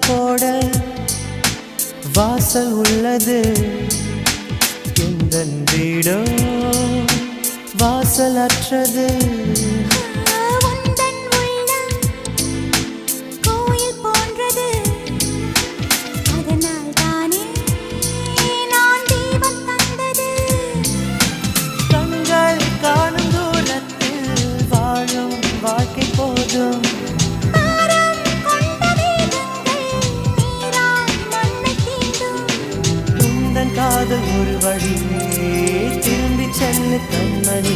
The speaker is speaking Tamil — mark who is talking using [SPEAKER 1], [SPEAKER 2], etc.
[SPEAKER 1] போட வாசல் உள்ளது எந்தன் வீடோ வாசல் அற்றது வாழ்க்கை போதும் உந்தன் காதல் ஒரு வழியே திரும்பி சென்று கண்மணி